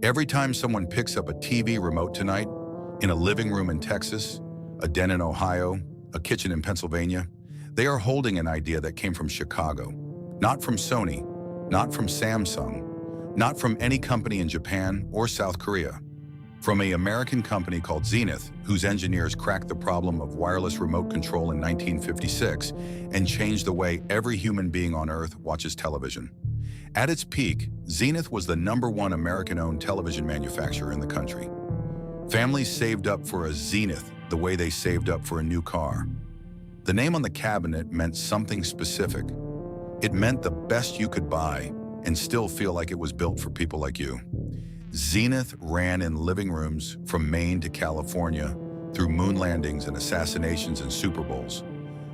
Every time someone picks up a TV remote tonight, in a living room in Texas, a den in Ohio, a kitchen in Pennsylvania, they are holding an idea that came from Chicago. Not from Sony, not from Samsung, not from any company in Japan or South Korea. From an American company called Zenith, whose engineers cracked the problem of wireless remote control in 1956 and changed the way every human being on Earth watches television. At its peak, Zenith was the #1 American-owned television manufacturer in the country. Families saved up for a Zenith the way they saved up for a new car. The name on the cabinet meant something specific. It meant the best you could buy and still feel like it was built for people like you. Zenith ran in living rooms from Maine to California, through moon landings and assassinations and Super Bowls,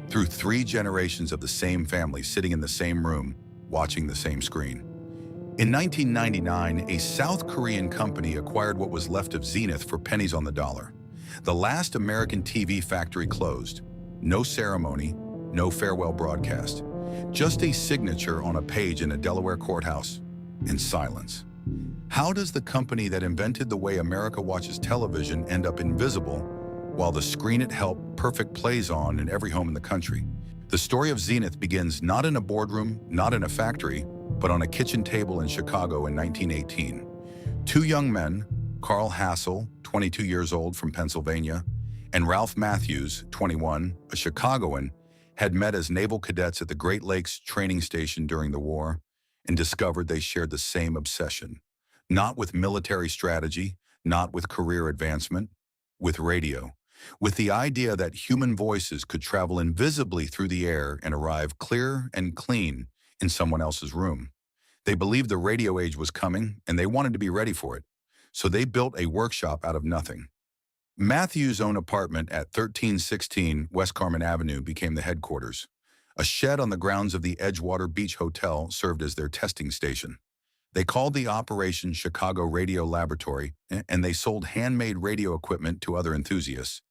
through 3 generations of the same family sitting in the same room, watching the same screen. In 1999, a South Korean company acquired what was left of Zenith for pennies on the dollar. The last American TV factory closed. No ceremony, no farewell broadcast. Just a signature on a page in a Delaware courthouse, and silence. How does the company that invented the way America watches television end up invisible, while the screen it helped perfect plays on in every home in the country? The story of Zenith begins not in a boardroom, not in a factory, but on a kitchen table in Chicago in 1918. 2 young men, Carl Hassel, 22 years old from Pennsylvania, and Ralph Matthews, 21, a Chicagoan, had met as naval cadets at the Great Lakes training station during the war and discovered they shared the same obsession. Not with military strategy, not with career advancement, with radio. With the idea that human voices could travel invisibly through the air and arrive clear and clean in someone else's room. They believed the radio age was coming and they wanted to be ready for it. So they built a workshop out of nothing. Matthews' own apartment at 1316 West Carmen Avenue became the headquarters. A shed on the grounds of the Edgewater Beach Hotel served as their testing station. They called the operation Chicago Radio Laboratory, and they sold handmade radio equipment to other enthusiasts.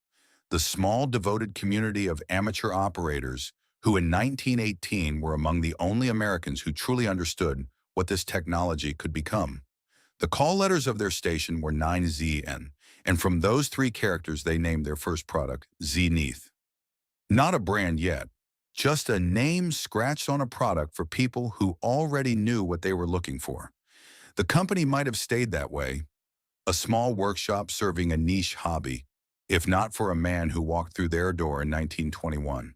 The small, devoted community of amateur operators who in 1918 were among the only Americans who truly understood what this technology could become. The call letters of their station were 9ZN, and from those 3 characters they named their first product, Zenith. Not a brand yet, just a name scratched on a product for people who already knew what they were looking for. The company might have stayed that way, a small workshop serving a niche hobby, if not for a man who walked through their door in 1921.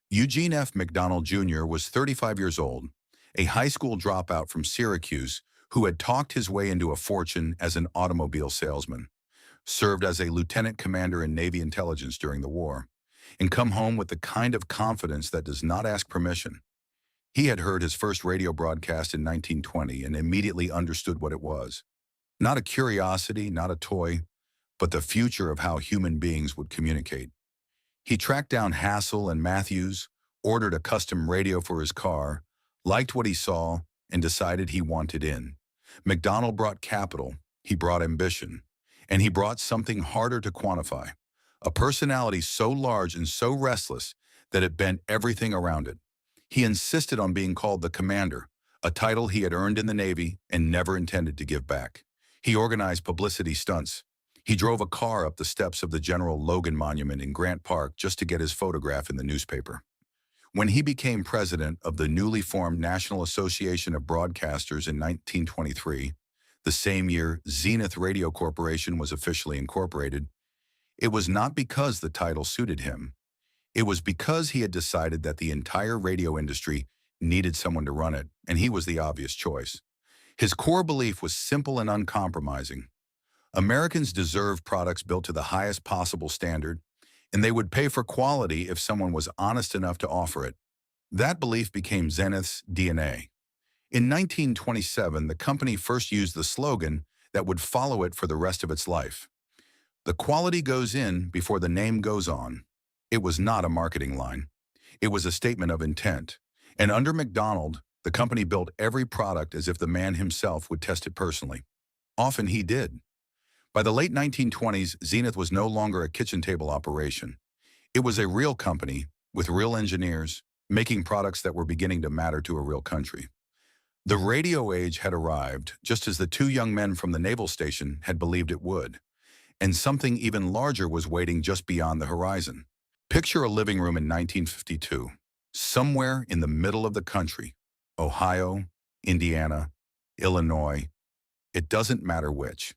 Eugene F. McDonald Jr. was 35 years old, a high school dropout from Syracuse who had talked his way into a fortune as an automobile salesman, served as a lieutenant commander in Navy intelligence during the war, and come home with the kind of confidence that does not ask permission. He had heard his first radio broadcast in 1920 and immediately understood what it was. Not a curiosity, not a toy, but the future of how human beings would communicate. He tracked down Hassel and Matthews, ordered a custom radio for his car, liked what he saw, and decided he wanted in. McDonald brought capital, he brought ambition, and he brought something harder to quantify. A personality so large and so restless that it bent everything around it. He insisted on being called the Commander, a title he had earned in the Navy and never intended to give back. He organized publicity stunts. He drove a car up the steps of the General Logan Monument in Grant Park just to get his photograph in the newspaper. When he became president of the newly formed National Association of Broadcasters in 1923, the same year Zenith Radio Corporation was officially incorporated, it was not because the title suited him. It was because he had decided that the entire radio industry needed someone to run it, and he was the obvious choice. His core belief was simple and uncompromising. Americans deserve products built to the highest possible standard, and they would pay for quality if someone was honest enough to offer it. That belief became Zenith's DNA. In 1927, the company first used the slogan that would follow it for the rest of its life. The quality goes in before the name goes on. It was not a marketing line. It was a statement of intent. And under McDonald, the company built every product as if the man himself would test it personally. Often he did. By the late 1920s, Zenith was no longer a kitchen table operation. It was a real company with real engineers making products that were beginning to matter to a real country. The radio age had arrived just as the two young men from the naval station had believed it would, and something even larger was waiting just beyond the horizon. Picture a living room in 1952, somewhere in the middle of the country, Ohio, Indiana, Illinois, it doesn't matter which.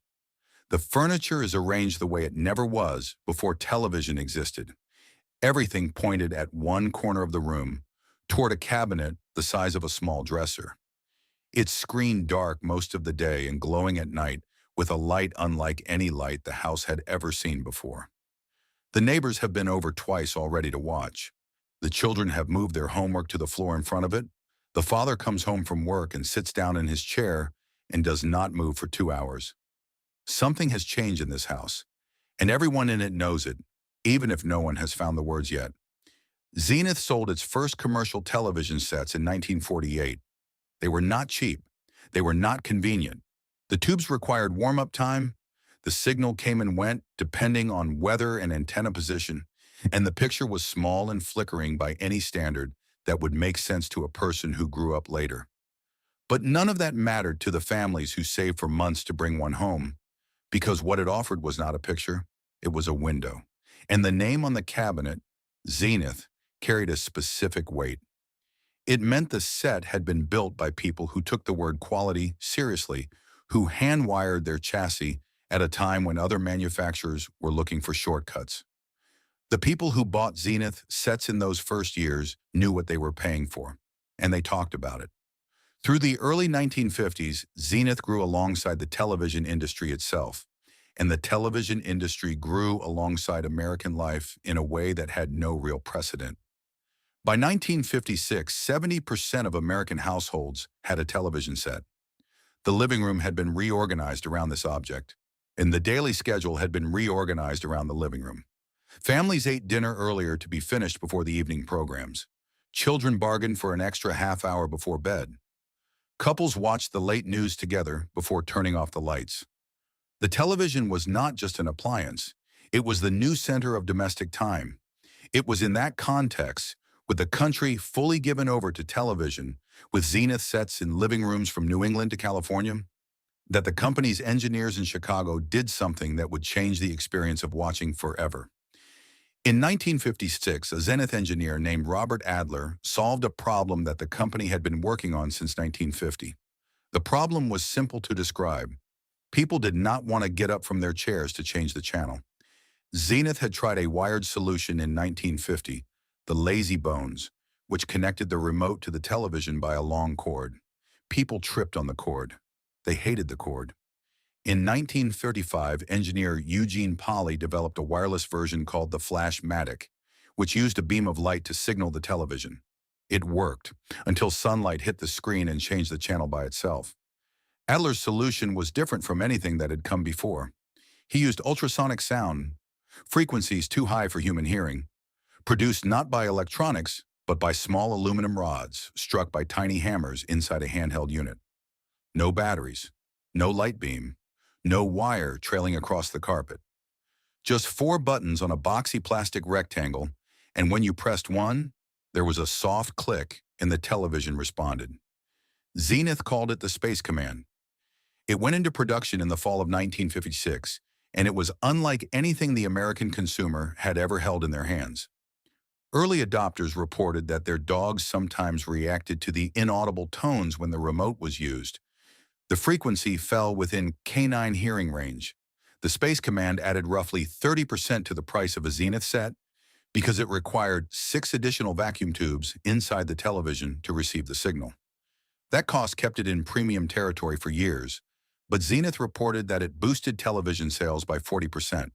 The furniture is arranged the way it never was before television existed. Everything pointed at one corner of the room, toward a cabinet the size of a small dresser. It's screened dark most of the day and glowing at night with a light unlike any light the house had ever seen before. The neighbors have been over twice already to watch. The children have moved their homework to the floor in front of it. The father comes home from work and sits down in his chair and does not move for 2 hours. Something has changed in this house, and everyone in it knows it, even if no one has found the words yet. Zenith sold its first commercial television sets in 1948. They were not cheap. They were not convenient. The tubes required warm-up time. The signal came and went depending on weather and antenna position, and the picture was small and flickering by any standard that would make sense to a person who grew up later. But none of that mattered to the families who saved for months to bring one home, because what it offered was not a picture, it was a window. And the name on the cabinet, Zenith, carried a specific weight. It meant the set had been built by people who took the word quality seriously, who hand-wired their chassis at a time when other manufacturers were looking for shortcuts. The people who bought Zenith sets in those first years knew what they were paying for, and they talked about it. Through the early 1950s, Zenith grew alongside the television industry itself, and the television industry grew alongside American life in a way that had no real precedent. By 1956, 70% of American households had a television set. The living room had been reorganized around this object, and the daily schedule had been reorganized around the living room. Families ate dinner earlier to be finished before the evening programs. Children bargained for an extra half hour before bed. Couples watched the late news together before turning off the lights. The television was not just an appliance. It was the new center of domestic time. It was in that context, with the country fully given over to television, with Zenith sets in living rooms from New England to California, that the company's engineers in Chicago did something that would change the experience of watching forever. In 1956, a Zenith engineer named Robert Adler solved a problem that the company had been working on since 1950. The problem was simple to describe. People did not want to get up from their chairs to change the channel. Zenith had tried a wired solution in 1950, the lazy bones, which connected the remote to the television by a long cord. People tripped on the cord. They hated the cord. In 1935, engineer Eugene Polly developed a wireless version called the Flashmatic, which used a beam of light to signal the television. It worked, until sunlight hit the screen and changed the channel by itself. Adler's solution was different from anything that had come before. He used ultrasonic sound, frequencies too high for human hearing, produced not by electronics, but by small aluminum rods struck by tiny hammers inside a handheld unit. No batteries, no light beam, no wire trailing across the carpet. Just 4 buttons on a boxy plastic rectangle, and when you pressed one, there was a soft click and the television responded. Zenith called it the Space Command. It went into production in the fall of 1956, and it was unlike anything the American consumer had ever held in their hands. Early adopters reported that their dogs sometimes reacted to the inaudible tones when the remote was used. The frequency fell within canine hearing range. The Space Command added roughly 30% to the price of a Zenith set because it required 6 additional vacuum tubes inside the television to receive the signal. That cost kept it in premium territory for years, but Zenith reported that it boosted television sales by 40%.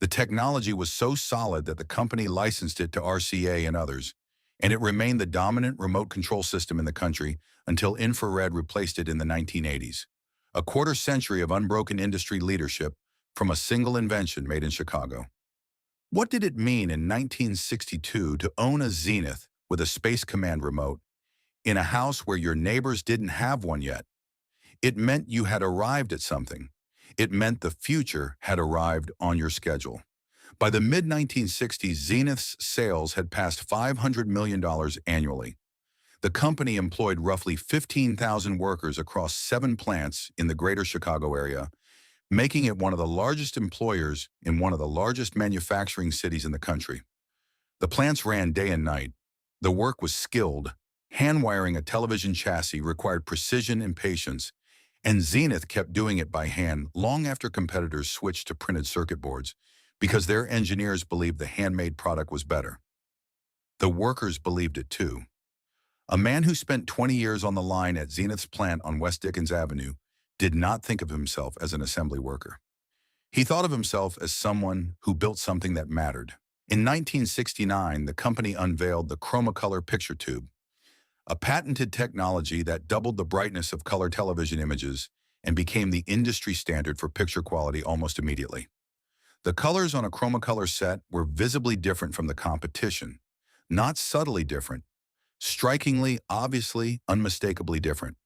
The technology was so solid that the company licensed it to RCA and others, and it remained the dominant remote control system in the country until infrared replaced it in the 1980s. A quarter century of unbroken industry leadership from a single invention made in Chicago. What did it mean in 1962 to own a Zenith with a Space Command remote in a house where your neighbors didn't have one yet? It meant you had arrived at something. It meant the future had arrived on your schedule. By the mid-1960s, Zenith's sales had passed $500 million annually. The company employed roughly 15,000 workers across 7 plants in the greater Chicago area, making it one of the largest employers in one of the largest manufacturing cities in the country. The plants ran day and night. The work was skilled. Hand-wiring a television chassis required precision and patience, and Zenith kept doing it by hand long after competitors switched to printed circuit boards because their engineers believed the handmade product was better. The workers believed it too. A man who spent 20 years on the line at Zenith's plant on West Dickens Avenue did not think of himself as an assembly worker. He thought of himself as someone who built something that mattered. In 1969, the company unveiled the Chromacolor picture tube, a patented technology that doubled the brightness of color television images and became the industry standard for picture quality almost immediately. The colors on a Chromacolor set were visibly different from the competition, not subtly different, strikingly, obviously, unmistakably different.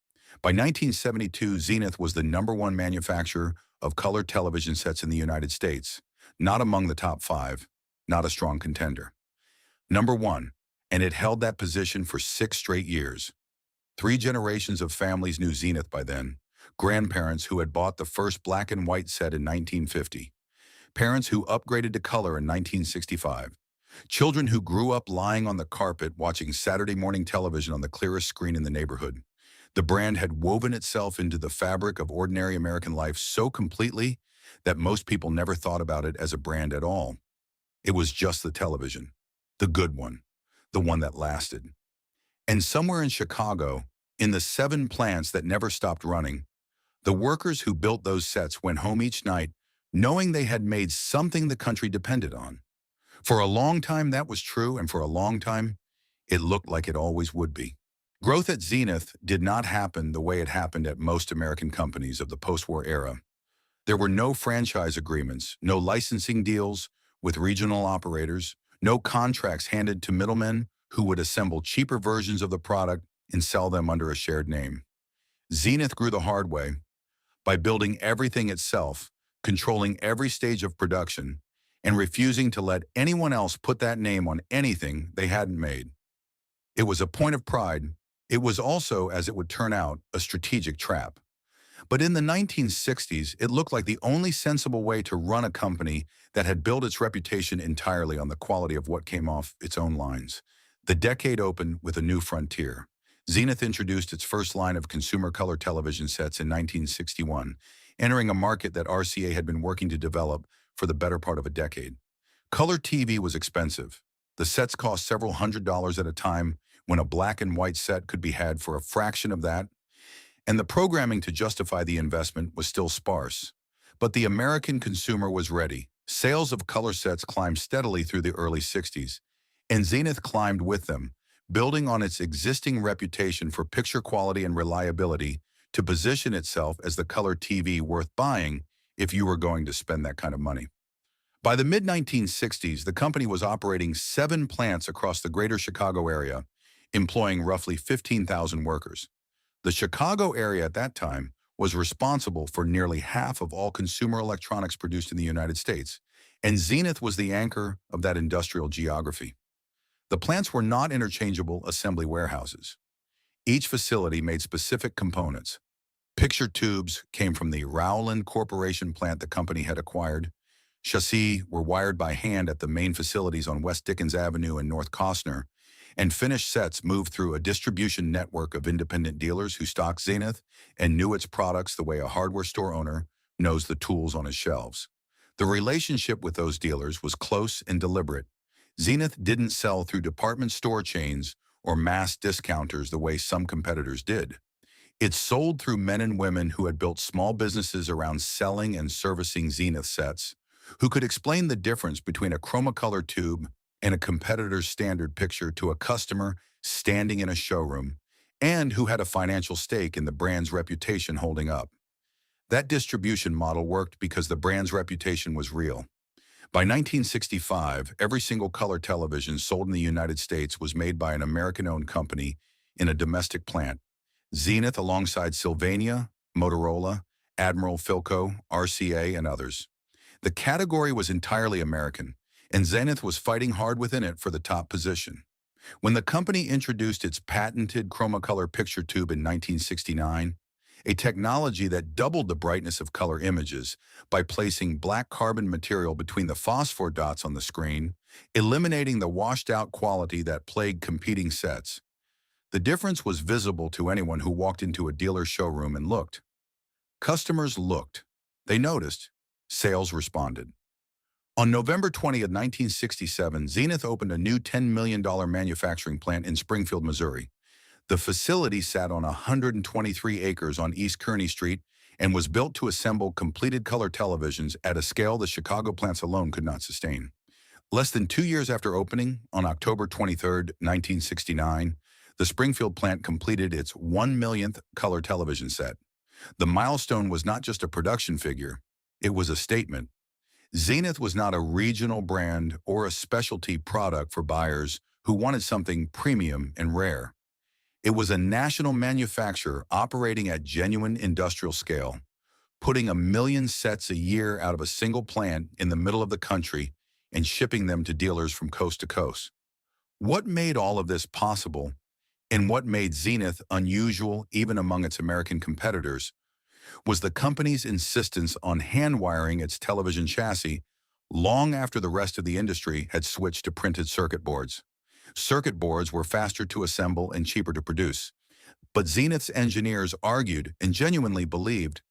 By 1972, Zenith was the #1 manufacturer of color television sets in the United States, not among the top 5, not a strong contender. #1, and it held that position for 6 straight years. 3 generations of families knew Zenith by then, grandparents who had bought the first black and white set in 1950, parents who upgraded to color in 1965, children who grew up lying on the carpet watching Saturday morning television on the clearest screen in the neighborhood. The brand had woven itself into the fabric of ordinary American life so completely that most people never thought about it as a brand at all. It was just the television, the good one, the one that lasted. And somewhere in Chicago, in the 7 plants that never stopped running, the workers who built those sets went home each night knowing they had made something the country depended on. For a long time that was true, and for a long time, it looked like it always would be. Growth at Zenith did not happen the way it happened at most American companies of the post-war era. There were no franchise agreements, no licensing deals with regional operators, no contracts handed to middlemen who would assemble cheaper versions of the product and sell them under a shared name. Zenith grew the hard way by building everything itself, controlling every stage of production, and refusing to let anyone else put that name on anything they hadn't made. It was a point of pride. It was also, as it would turn out, a strategic trap. But in the 1960s, it looked like the only sensible way to run a company that had built its reputation entirely on the quality of what came off its own lines. The decade opened with a new frontier. Zenith introduced its first line of consumer color television sets in 1961, entering a market that RCA had been working to develop for the better part of a decade. Color TV was expensive. The sets cost several $100s at a time when a black and white set could be had for a fraction of that, and the programming to justify the investment was still sparse. But the American consumer was ready. Sales of color sets climbed steadily through the early 60s, and Zenith climbed with them, building on its existing reputation for picture quality and reliability to position itself as the color TV worth buying if you were going to spend that kind of money. By the mid-1960s, the company was operating 7 plants across the greater Chicago area, employing roughly 15,000 workers. The Chicago area at that time was responsible for nearly half of all consumer electronics produced in the United States, and Zenith was the anchor of that industrial geography. The plants were not interchangeable assembly warehouses. Each facility made specific components. Picture tubes came from the Rowland Corporation plant the company had acquired. Chassis were wired by hand at the main facilities on West Dickens Avenue and North Costner, and finished sets moved through a distribution network of independent dealers who stocked Zenith and knew its products the way a hardware store owner knows the tools on his shelves. The relationship with those dealers was close and deliberate. Zenith didn't sell through department store chains or mass discounters the way some competitors did. It sold through men and women who had built small businesses around selling and servicing Zenith sets, who could explain the difference between a Chromacolor tube and a competitor's standard picture to a customer standing in a showroom, and who had a financial stake in the brand's reputation holding up. That distribution model worked because the brand's reputation was real. By 1965, every single color television sold in the United States was made by an American-owned company in a domestic plant. Zenith alongside Sylvania, Motorola, Admiral Philco, RCA, and others. The category was entirely American, and Zenith was fighting hard within it for the top position. When the company introduced its patented chromocolor picture tube in 1969, a technology that doubled the brightness of color images by placing black carbon material between the phosphor dots on the screen, eliminating the washed-out quality that plagued competing sets. The difference was visible to anyone who walked into a dealer showroom and looked. Customers looked. They noticed. Sales responded. On November 20th, 1967, Zenith opened a new $10 million manufacturing plant in Springfield, Missouri. The facility sat on 123 acres on East Kearny Street and was built to assemble completed color televisions at a scale the Chicago plants alone could not sustain. Less than 2 years after opening, on October 23rd, 1969, the Springfield plant completed its 1 millionth color television set. The milestone was not just a production figure, it was a statement. Zenith was not a regional brand or a specialty product for buyers who wanted something premium and rare. It was a national manufacturer operating at genuine industrial scale, putting 1 million sets a year out of a single plant in the middle of the country and shipping them to dealers from coast to coast. What made all of this possible, and what made Zenith unusual even among its American competitors, was the company's insistence on hand-wiring its television chassis long after the rest of the industry had switched to printed circuit boards. Circuit boards were faster to assemble and cheaper to produce, but Zenith's engineers argued and genuinely believed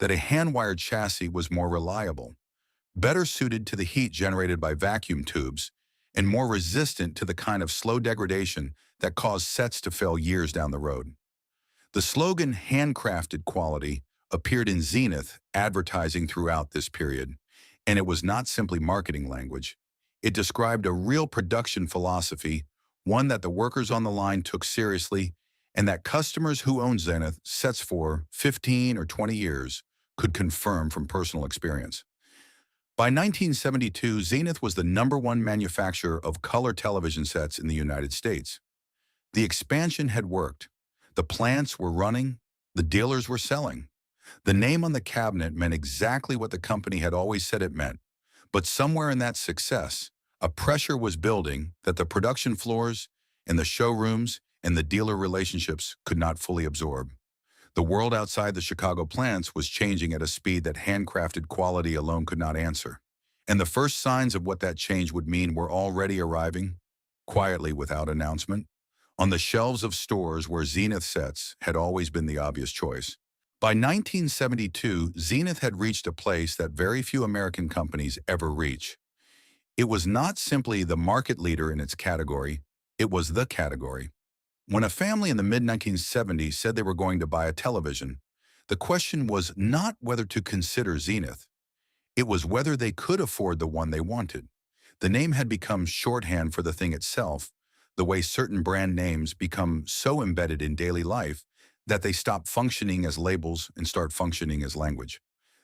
that a hand-wired chassis was more reliable, better suited to the heat generated by vacuum tubes, and more resistant to the kind of slow degradation that caused sets to fail years down the road. The slogan "handcrafted quality" appeared in Zenith advertising throughout this period, and it was not simply marketing language. It described a real production philosophy, one that the workers on the line took seriously, and that customers who owned Zenith sets for 15 or 20 years could confirm from personal experience. By 1972, Zenith was the #1 manufacturer of color television sets in the United States. The expansion had worked. The plants were running. The dealers were selling. The name on the cabinet meant exactly what the company had always said it meant. But somewhere in that success, a pressure was building that the production floors and the showrooms and the dealer relationships could not fully absorb. The world outside the Chicago plants was changing at a speed that handcrafted quality alone could not answer. And the first signs of what that change would mean were already arriving, quietly without announcement, on the shelves of stores where Zenith sets had always been the obvious choice. By 1972, Zenith had reached a place that very few American companies ever reach. It was not simply the market leader in its category, it was the category. When a family in the mid-1970s said they were going to buy a television, the question was not whether to consider Zenith. It was whether they could afford the one they wanted. The name had become shorthand for the thing itself, the way certain brand names become so embedded in daily life that they stop functioning as labels and start functioning as language.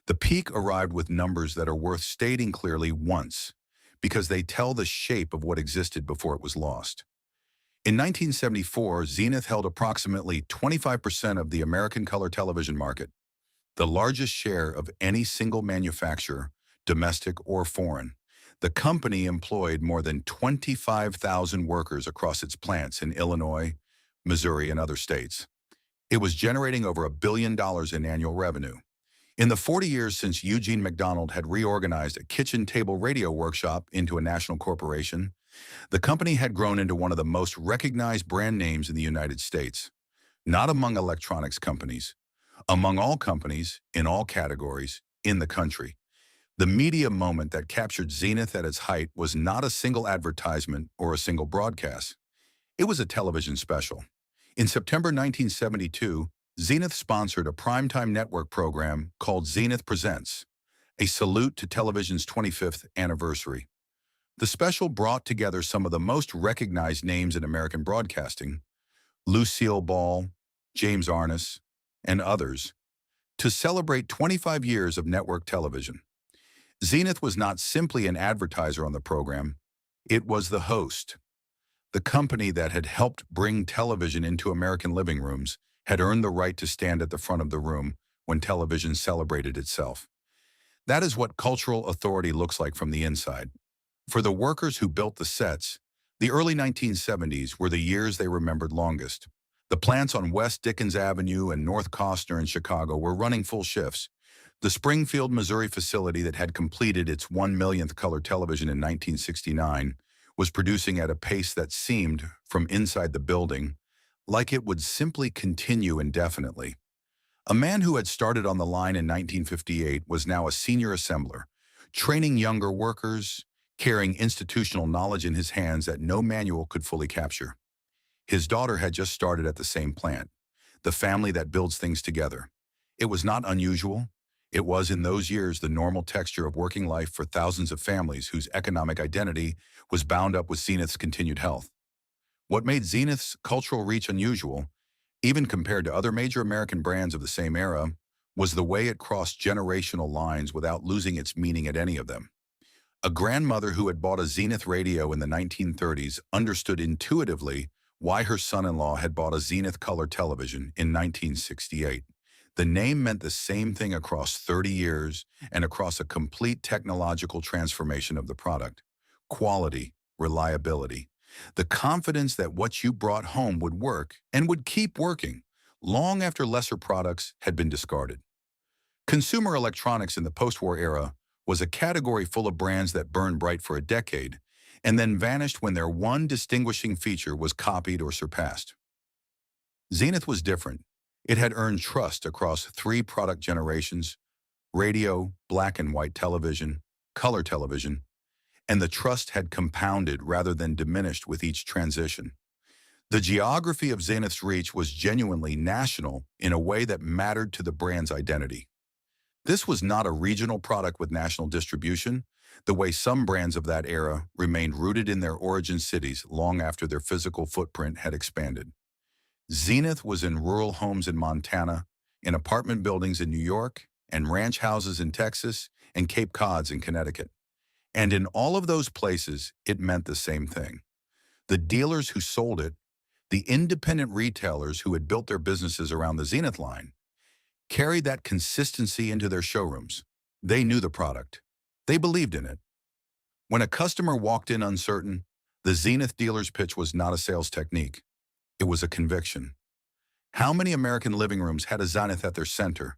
The peak arrived with numbers that are worth stating clearly once, because they tell the shape of what existed before it was lost. In 1974, Zenith held approximately 25% of the American color television market, the largest share of any single manufacturer, domestic or foreign. The company employed more than 25,000 workers across its plants in Illinois, Missouri, and other states. It was generating over $1 billion in annual revenue. In the 40 years since Eugene McDonald had reorganized a kitchen table radio workshop into a national corporation, the company had grown into one of the most recognized brand names in the United States. Not among electronics companies, among all companies, in all categories, in the country. The media moment that captured Zenith at its height was not a single advertisement or a single broadcast. It was a television special. In September 1972, Zenith sponsored a primetime network program called Zenith Presents, a salute to television's 25th anniversary. The special brought together some of the most recognized names in American broadcasting, Lucille Ball, James Arness, and others, to celebrate 25 years of network television. Zenith was not simply an advertiser on the program, it was the host. The company that had helped bring television into American living rooms had earned the right to stand at the front of the room when television celebrated itself. That is what cultural authority looks like from the inside. For the workers who built the sets, The early 1970s were the years they remembered longest. The plants on West Dickens Avenue and North Costner in Chicago were running full shifts. The Springfield, Missouri facility that had completed its 1 millionth color television in 1969 was producing at a pace that seemed, from inside the building, like it would simply continue indefinitely. A man who had started on the line in 1958 was now a senior assembler, training younger workers, carrying institutional knowledge in his hands that no manual could fully capture. His daughter had just started at the same plant, the family that builds things together. It was not unusual. It was, in those years, the normal texture of working life for thousands of families whose economic identity was bound up with Zenith's continued health. What made Zenith's cultural reach unusual, even compared to other major American brands of the same era, was the way it crossed generational lines without losing its meaning at any of them. A grandmother who had bought a Zenith radio in the 1930s understood intuitively why her son-in-law had bought a Zenith color television in 1968. The name meant the same thing across 30 years and across a complete technological transformation of the product. Quality, reliability, the confidence that what you brought home would work and would keep working long after lesser products had been discarded. Consumer electronics in the post-war era was a category full of brands that burned bright for a decade and then vanished when their one distinguishing feature was copied or surpassed. Zenith was different. It had earned trust across 3 product generations: radio, black and white television, color television, and the trust had compounded rather than diminished with each transition. The geography of Zenith's reach was genuinely national in a way that mattered to the brand's identity. This was not a regional product with national distribution, the way some brands of that era remained rooted in their origin cities long after their physical footprint had expanded. Zenith was in rural homes in Montana, in apartment buildings in New York, and ranch houses in Texas, and Cape Cods in Connecticut. And in all of those places, it meant the same thing. The dealers who sold it, the independent retailers who had built their businesses around the Zenith line, carried that consistency into their showrooms. They knew the product. They believed in it. When a customer walked in uncertain, the Zenith dealer's pitch was not a sales technique. It was a conviction. How many American living rooms had a Zenith at their center?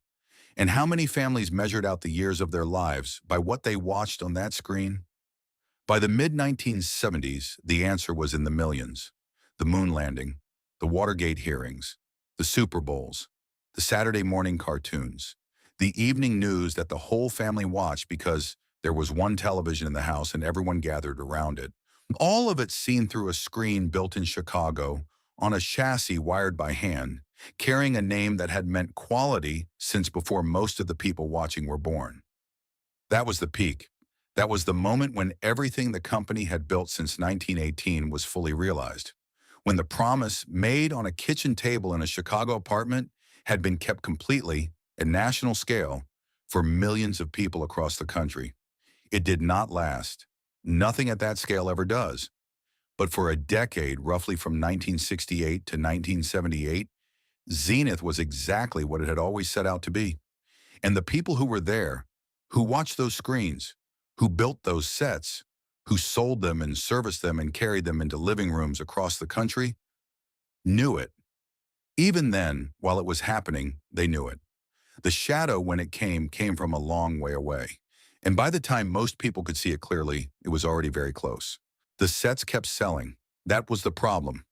And how many families measured out the years of their lives by what they watched on that screen? By the mid-1970s, the answer was in the millions. The moon landing, the Watergate hearings, the Super Bowls, the Saturday morning cartoons, the evening news that the whole family watched because there was one television in the house and everyone gathered around it. All of it seen through a screen built in Chicago, on a chassis wired by hand, carrying a name that had meant quality since before most of the people watching were born. That was the peak. That was the moment when everything the company had built since 1918 was fully realized. When the promise made on a kitchen table in a Chicago apartment had been kept completely, at national scale, for millions of people across the country. It did not last. Nothing at that scale ever does. But for a decade, roughly from 1968 to 1978, Zenith was exactly what it had always set out to be. And the people who were there, who watched those screens, who built those sets, who sold them and serviced them and carried them into living rooms across the country, knew it. Even then, while it was happening, they knew it. The shadow, when it came from a long way away. And by the time most people could see it clearly, it was already very close. The sets kept selling. That was the problem.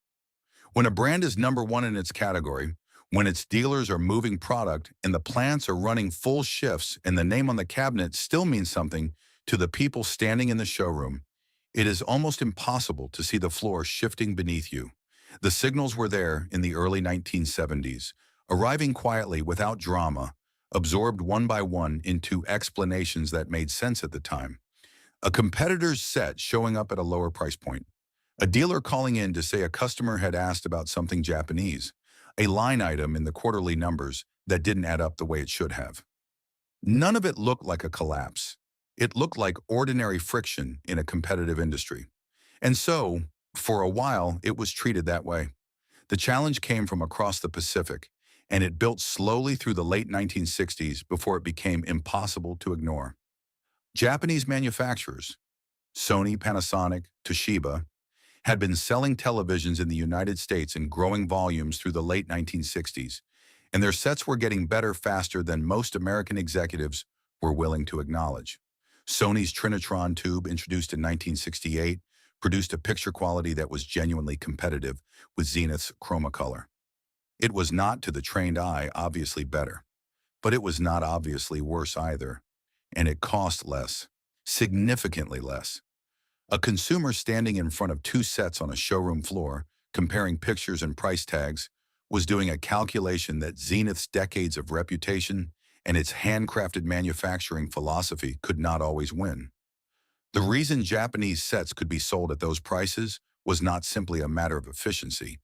When a brand is number one in its category, when its dealers are moving product and the plants are running full shifts and the name on the cabinet still means something to the people standing in the showroom, it is almost impossible to see the floor shifting beneath you. The signals were there in the early 1970s, arriving quietly without drama, absorbed one by one into explanations that made sense at the time. A competitor's set showing up at a lower price point. A dealer calling in to say a customer had asked about something Japanese, a line item in the quarterly numbers that didn't add up the way it should have. None of it looked like a collapse. It looked like ordinary friction in a competitive industry. And so, for a while, it was treated that way. The challenge came from across the Pacific, and it built slowly through the late 1960s before it became impossible to ignore. Japanese manufacturers, Sony, Panasonic, Toshiba, had been selling televisions in the United States in growing volumes through the late 1960s, and their sets were getting better faster than most American executives were willing to acknowledge. Sony's Trinitron tube, introduced in 1968, produced a picture quality that was genuinely competitive with Zenith's Chromacolor. It was not, to the trained eye, obviously better, but it was not obviously worse either, and it cost less, significantly less. A consumer standing in front of two sets on a showroom floor, comparing pictures and price tags, was doing a calculation that Zenith's decades of reputation and its handcrafted manufacturing philosophy could not always win. The reason Japanese sets could be sold at those prices was not simply a matter of efficiency.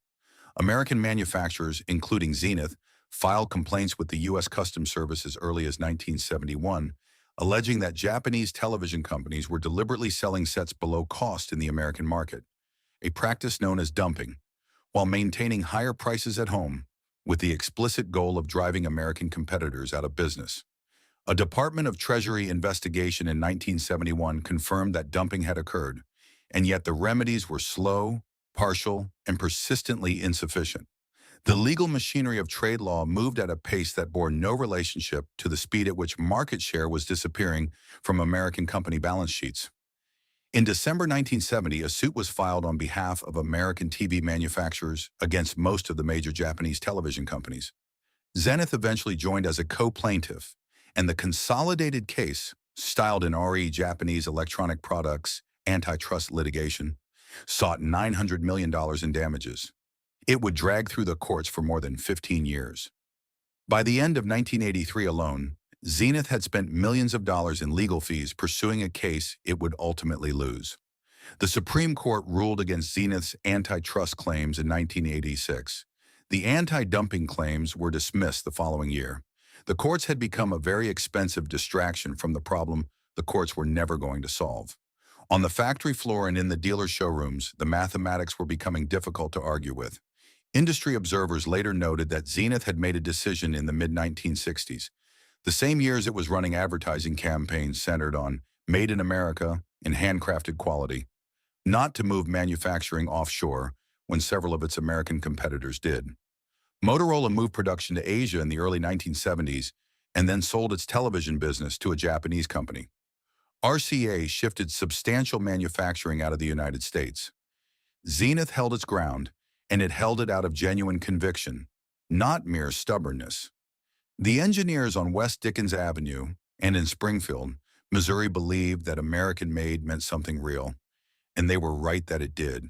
American manufacturers, including Zenith, filed complaints with the U.S. Customs Service as early as 1971, alleging that Japanese television companies were deliberately selling sets below cost in the American market, a practice known as dumping, while maintaining higher prices at home, with the explicit goal of driving American competitors out of business. A Department of Treasury investigation in 1971 confirmed that dumping had occurred, and yet the remedies were slow, partial, and persistently insufficient. The legal machinery of trade law moved at a pace that bore no relationship to the speed at which market share was disappearing from American company balance sheets. In December 1970, a suit was filed on behalf of American TV manufacturers against most of the major Japanese television companies. Zenith eventually joined as a co-plaintiff, and the consolidated case, styled in RE Japanese Electronic Products antitrust litigation, sought $900 million in damages. It would drag through the courts for more than 15 years. By the end of 1983 alone, Zenith had spent millions of dollars in legal fees pursuing a case it would ultimately lose. The Supreme Court ruled against Zenith's antitrust claims in 1986. The anti-dumping claims were dismissed the following year. The courts had become a very expensive distraction from the problem the courts were never going to solve. On the factory floor and in the dealer showrooms, the mathematics were becoming difficult to argue with. Industry observers later noted that Zenith had made a decision in the mid-1960s, the same years it was running advertising campaigns centered on Made in America and handcrafted quality, not to move manufacturing offshore when several of its American competitors did. Motorola moved production to Asia in the early 1970s and then sold its television business to a Japanese company. RCA shifted substantial manufacturing out of the United States. Zenith held its ground, and it held it out of genuine conviction, not mere stubbornness. The engineers on West Dickens Avenue and in Springfield, Missouri believed that American-made meant something real, and they were right that it did,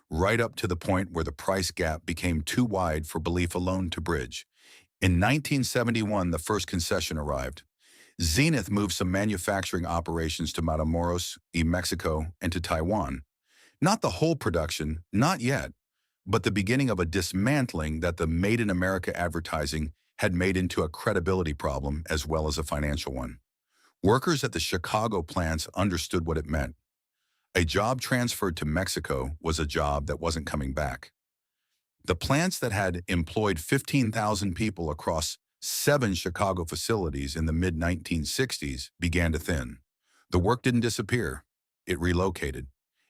right up to the point where the price gap became too wide for belief alone to bridge. In 1971, the first concession arrived. Zenith moved some manufacturing operations to Matamoros, Mexico, and to Taiwan. Not the whole production, not yet, but the beginning of a dismantling that the Made in America advertising had made into a credibility problem as well as a financial one. Workers at the Chicago plants understood what it meant. A job transferred to Mexico was a job that wasn't coming back. The plants that had employed 15,000 people across 7 Chicago facilities in the mid-1960s began to thin. The work didn't disappear, it relocated.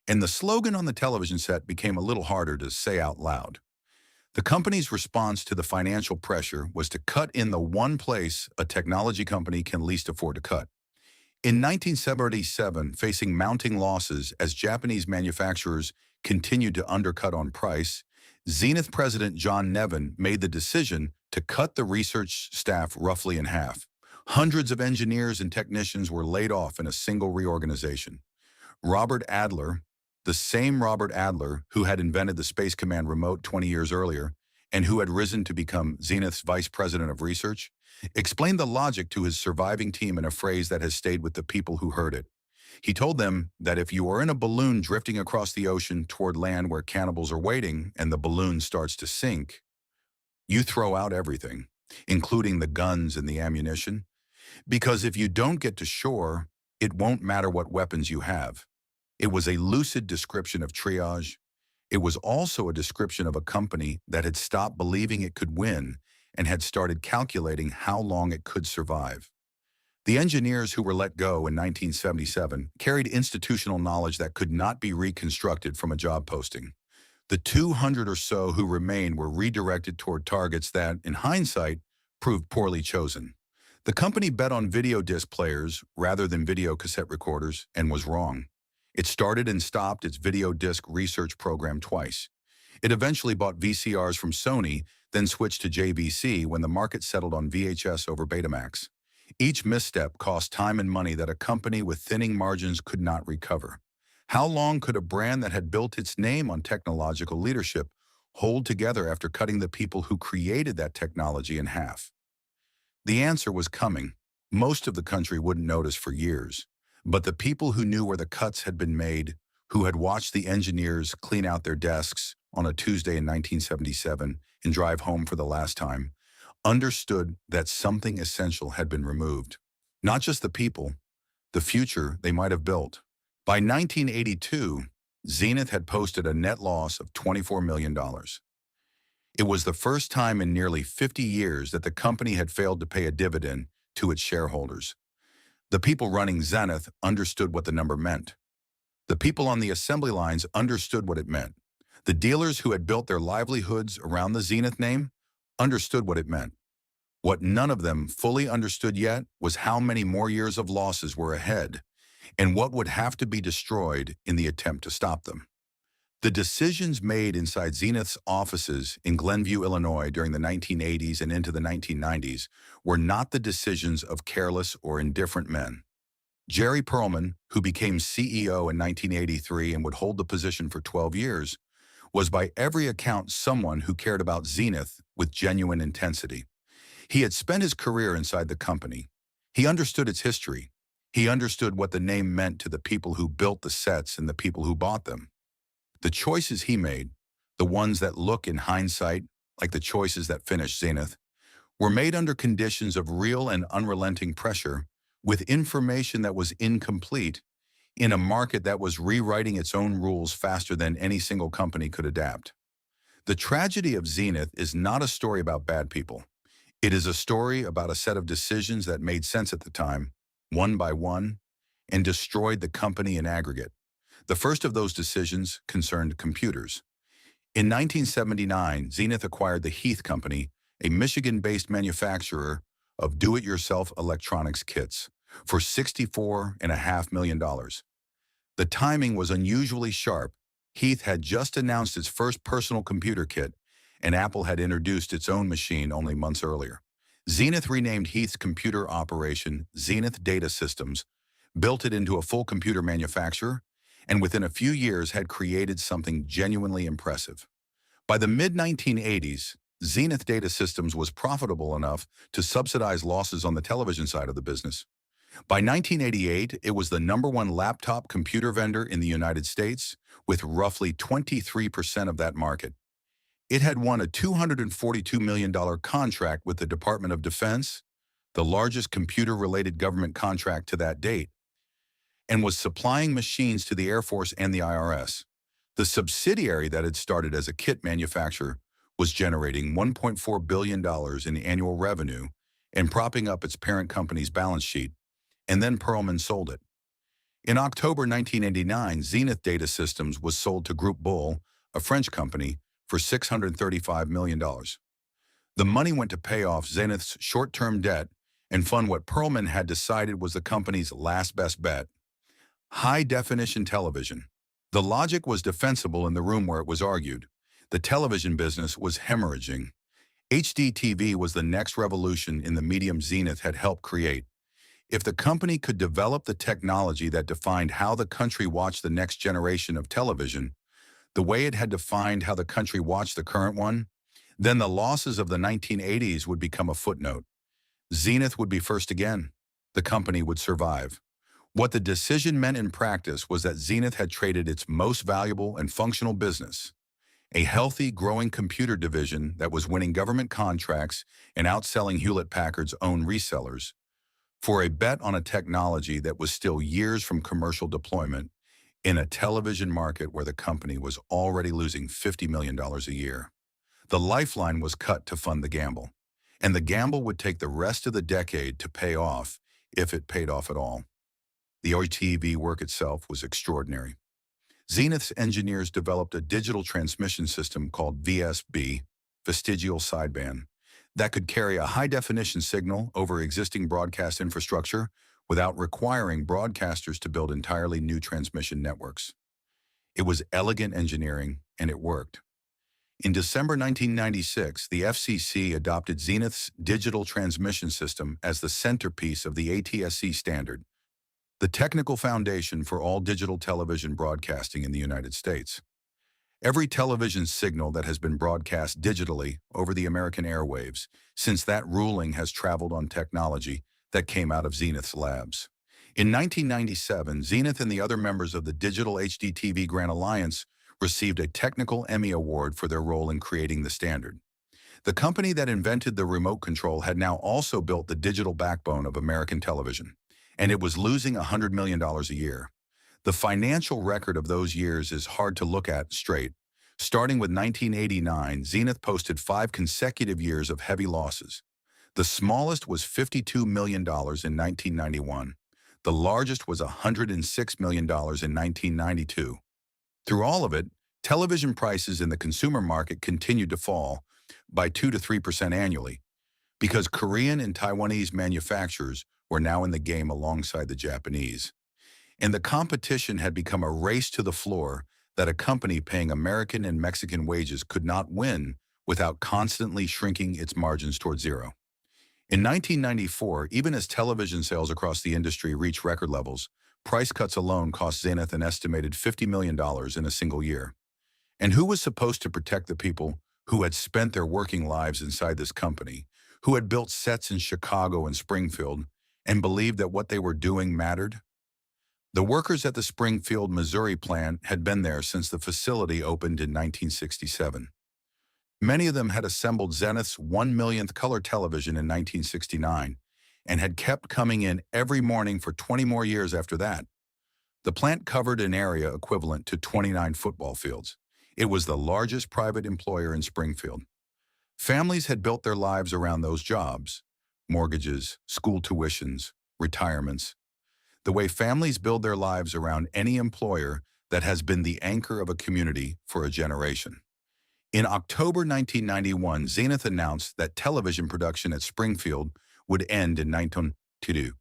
And the slogan on the television set became a little harder to say out loud. The company's response to the financial pressure was to cut in the one place a technology company can least afford to cut. In 1977, facing mounting losses as Japanese manufacturers continued to undercut on price, Zenith President John Nevin made the decision to cut the research staff roughly in half. Hundreds of engineers and technicians were laid off in a single reorganization. Robert Adler, the same Robert Adler who had invented the Space Command remote 20 years earlier and who had risen to become Zenith's vice president of research, explained the logic to his surviving team in a phrase that has stayed with the people who heard it. He told them that if you are in a balloon drifting across the ocean toward land where cannibals are waiting and the balloon starts to sink, you throw out everything, including the guns and the ammunition, because if you don't get to shore, it won't matter what weapons you have. It was a lucid description of triage. It was also a description of a company that had stopped believing it could win and had started calculating how long it could survive. The engineers who were let go in 1977 carried institutional knowledge that could not be reconstructed from a job posting. The 200 or so who remained were redirected toward targets that, in hindsight, proved poorly chosen. The company bet on video disc players rather than video cassette recorders and was wrong. It started and stopped its video disc research program twice. It eventually bought VCRs from Sony, then switched to JVC when the market settled on VHS over Betamax. Each misstep cost time and money that a company with thinning margins could not recover. How long could a brand that had built its name on technological leadership hold together after cutting the people who created that technology in half? The answer was coming. Most of the country wouldn't notice for years. But the people who knew where the cuts had been made, who had watched the engineers clean out their desks on a Tuesday in 1977 and drive home for the last time, understood that something essential had been removed. Not just the people, the future they might have built. By 1982, Zenith had posted a net loss of $24 million. It was the first time in nearly 50 years that the company had failed to pay a dividend to its shareholders. The people running Zenith understood what the number meant. The people on the assembly lines understood what it meant. The dealers who had built their livelihoods around the Zenith name understood what it meant. What none of them fully understood yet was how many more years of losses were ahead and what would have to be destroyed in the attempt to stop them. The decisions made inside Zenith's offices in Glenview, Illinois during the 1980s and into the 1990s were not the decisions of careless or indifferent men. Jerry Perlman, who became CEO in 1983 and would hold the position for 12 years, was by every account someone who cared about Zenith with genuine intensity. He had spent his career inside the company. He understood its history. He understood what the name meant to the people who built the sets and the people who bought them. The choices he made, the ones that look in hindsight like the choices that finished Zenith, were made under conditions of real and unrelenting pressure, with information that was incomplete, in a market that was rewriting its own rules faster than any single company could adapt. The tragedy of Zenith is not a story about bad people. It is a story about a set of decisions that made sense at the time, one by one, and destroyed the company in aggregate. The first of those decisions concerned computers. In 1979, Zenith acquired the Heath Company, a Michigan-based manufacturer of do-it-yourself electronics kits, for $64.5 million. The timing was unusually sharp. Heath had just announced its first personal computer kit, and Apple had introduced its own machine only months earlier. Zenith renamed Heath's computer operation Zenith Data Systems, built it into a full computer manufacturer, and within a few years had created something genuinely impressive. By the mid-1980s, Zenith Data Systems was profitable enough to subsidize losses on the television side of the business. By 1988, it was the #1 laptop computer vendor in the United States, with roughly 23% of that market. It had won a $242 million contract with the Department of Defense, the largest computer-related government contract to that date, and was supplying machines to the Air Force and the IRS. The subsidiary that had started as a kit manufacturer was generating $1.4 billion in annual revenue and propping up its parent company's balance sheet, and then Perlman sold it. In October 1989, Zenith Data Systems was sold to Groupe Bull, a French company, for $635 million. The money went to pay off Zenith's short-term debt and fund what Perlman had decided was the company's last best bet: high-definition television. The logic was defensible in the room where it was argued. The television business was hemorrhaging. HD TV was the next revolution in the medium Zenith had helped create. If the company could develop the technology that defined how the country watched the next generation of television, the way it had defined how the country watched the current one, then the losses of the 1980s would become a footnote. Zenith would be first again. The company would survive. What the decision meant in practice was that Zenith had traded its most valuable and functional business, a healthy, growing computer division that was winning government contracts and outselling Hewlett-Packard's own resellers, for a bet on a technology that was still years from commercial deployment in a television market where the company was already losing $50 million a year. The lifeline was cut to fund the gamble, and the gamble would take the rest of the decade to pay off if it paid off at all. The OTV work itself was extraordinary. Zenith's engineers developed a digital transmission system called VSB, vestigial sideband, that could carry a high-definition signal over existing broadcast infrastructure without requiring broadcasters to build entirely new transmission networks. It was elegant engineering, and it worked. In December 1996, the FCC adopted Zenith's digital transmission system as the centerpiece of the ATSC standard, the technical foundation for all digital television broadcasting in the United States. Every television signal that has been broadcast digitally over the American airwaves since that ruling has traveled on technology that came out of Zenith's labs. In 1997, Zenith and the other members of the Digital HDTV Grand Alliance received a Technical Emmy Award for their role in creating the standard. The company that invented the remote control had now also built the digital backbone of American television, and it was losing $100 million a year. The financial record of those years is hard to look at straight. Starting with 1989, Zenith posted 5 consecutive years of heavy losses. The smallest was $52 million in 1991. The largest was $106 million in 1992. Through all of it, television prices in the consumer market continued to fall by 2 to 3% annually, because Korean and Taiwanese manufacturers were now in the game alongside the Japanese. And the competition had become a race to the floor that a company paying American and Mexican wages could not win without constantly shrinking its margins toward zero. In 1994, even as television sales across the industry reached record levels, price cuts alone cost Zenith an estimated $50 million in a single year. And who was supposed to protect the people who had spent their working lives inside this company, who had built sets in Chicago and Springfield, and believed that what they were doing mattered? The workers at the Springfield, Missouri plant had been there since the facility opened in 1967. Many of them had assembled Zenith's 1 millionth color television in 1969 and had kept coming in every morning for 20 more years after that. The plant covered an area equivalent to 29 football fields. It was the largest private employer in Springfield. Families had built their lives around those jobs: mortgages, school tuitions, retirements. The way families build their lives around any employer that has been the anchor of a community for a generation. In October 1991, Zenith announced that television production at Springfield would end in 1992.